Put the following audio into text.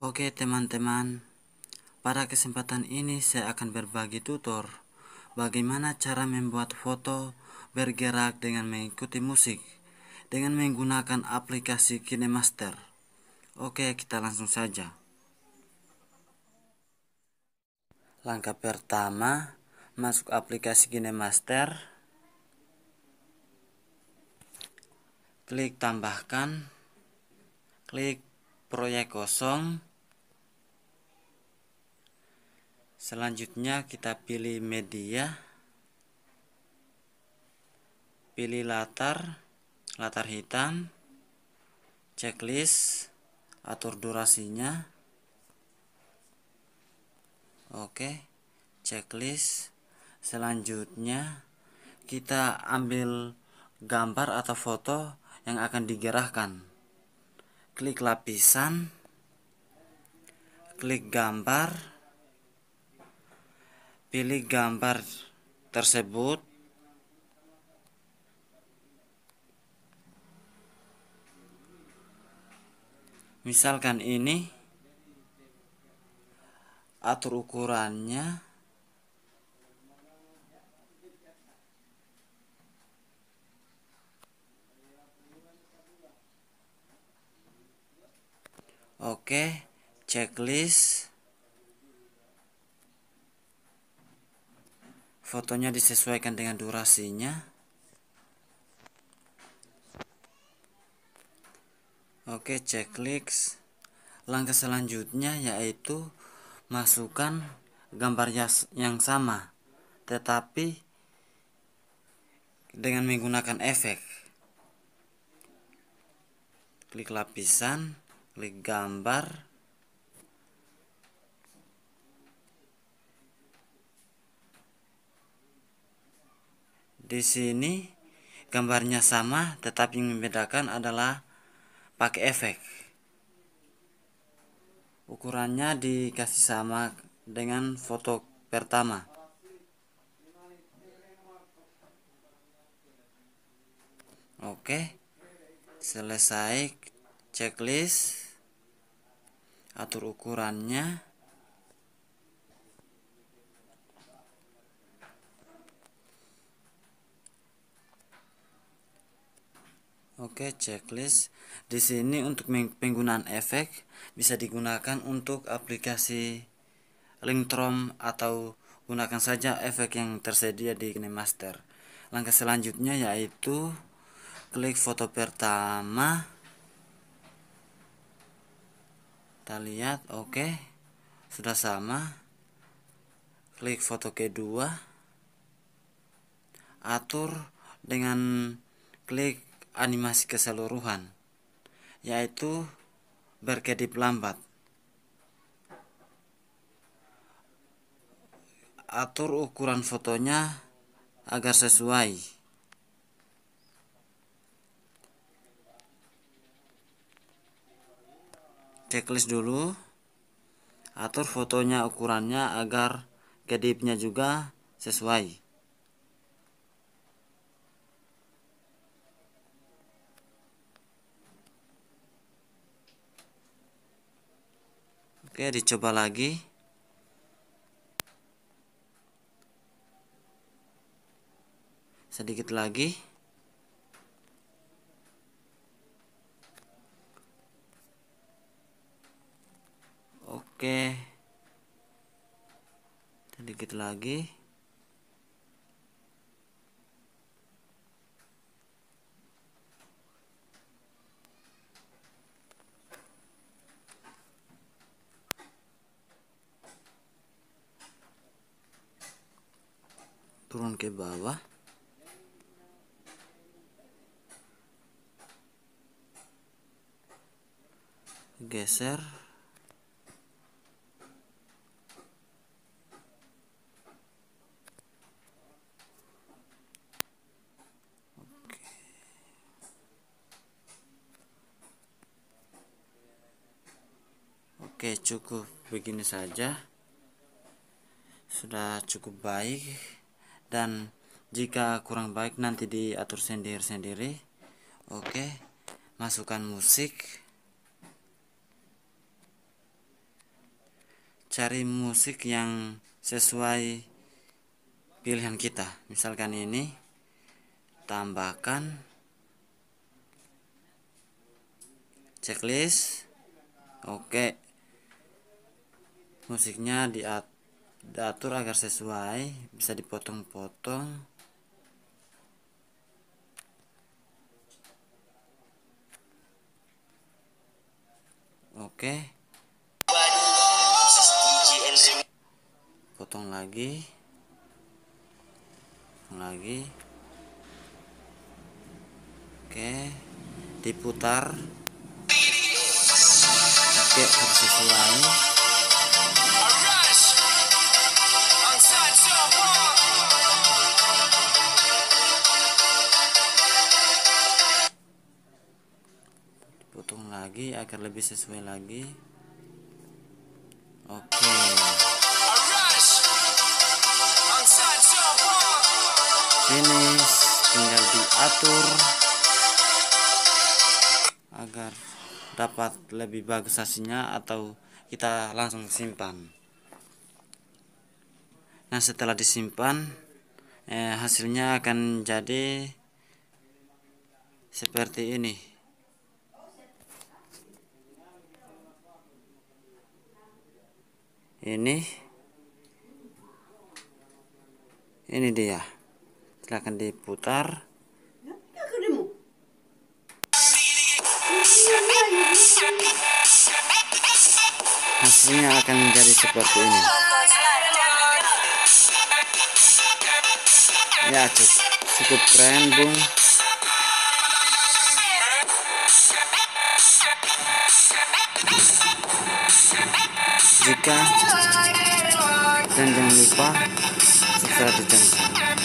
Oke teman-teman, pada kesempatan ini saya akan berbagi tutor bagaimana cara membuat foto bergerak dengan mengikuti musik dengan menggunakan aplikasi KineMaster. Oke, kita langsung saja. Langkah pertama, masuk aplikasi KineMaster, klik tambahkan, klik proyek kosong. Selanjutnya kita pilih media, pilih latar hitam, checklist, atur durasinya. Oke, checklist. Selanjutnya kita ambil gambar atau foto yang akan digerakkan. Klik lapisan, klik gambar, pilih gambar tersebut. Misalkan ini, atur ukurannya. Oke, checklist. Fotonya disesuaikan dengan durasinya. Oke, checklist. Langkah selanjutnya yaitu masukkan gambar yang sama, tetapi dengan menggunakan efek. Klik lapisan, klik gambar. Di sini gambarnya sama, tetapi yang membedakan adalah pakai efek. Ukurannya dikasih sama dengan foto pertama. Oke, selesai checklist, atur ukurannya. Oke, checklist. Di sini untuk penggunaan efek bisa digunakan untuk aplikasi Linktronic atau gunakan saja efek yang tersedia di KineMaster. Langkah selanjutnya yaitu klik foto pertama. Kita lihat, oke, sudah sama. Klik foto kedua. Atur dengan klik animasi keseluruhan, yaitu berkedip lambat. Atur ukuran fotonya agar sesuai. Checklist dulu. Atur fotonya ukurannya agar kedipnya juga sesuai. Oke, dicoba lagi. Sedikit lagi. Oke. Sedikit lagi. Turun ke bawah. Geser. Oke, cukup begini saja. Sudah cukup baik, dan jika kurang baik nanti diatur sendiri-sendiri. Oke, masukkan musik. cari musik yang sesuai pilihan kita. Misalkan ini, tambahkan checklist. Oke, musiknya diatur agar sesuai, bisa dipotong-potong. Oke, potong lagi. Oke, diputar. Oke, harus sesuai. Potong lagi agar lebih sesuai lagi. Oke, finish, tinggal diatur agar dapat lebih bagus hasilnya, atau kita langsung simpan. Nah, setelah disimpan, hasilnya akan jadi seperti ini. Ini dia. Silahkan diputar. Hasilnya akan menjadi seperti ini. Ya, cukup keren, Bung. Dan jangan lupa subscribe di channel.